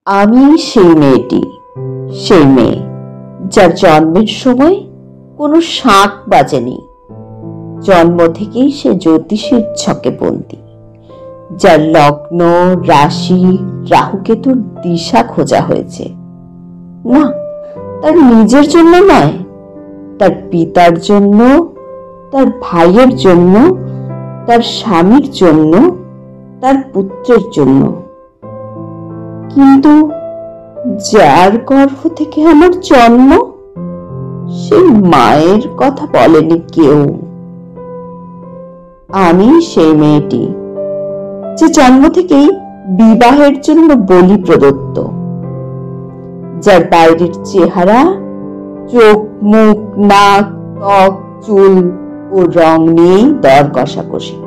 আমি সেই মেয়েটি, সেই মেয়ে যার জন্মের সময় কোনো শাঁখ বাজেনি, জন্ম থেকেই সে জ্যোতিষীর ছকে বন্দী, যার লগ্ন রাশি রাহুকেতুর দিশা খোঁজা হয়েছে, না তার নিজের জন্য নয়, তার পিতার জন্য, তার ভাইয়ের জন্য, তার স্বামীর জন্য, তার পুত্রের জন্য। কিন্তু যার গর্ভ থেকে আমার জন্ম, সেই মায়ের কথা বলেনি কেউ। আমি সেই মেয়েটি যে জন্ম থেকেই বিবাহের জন্য বলি প্রদত্ত, যার বাইরের চেহারা, চোখ মুখ নাক ত্বক চুল ও রং নিয়েই দর কষাকষি,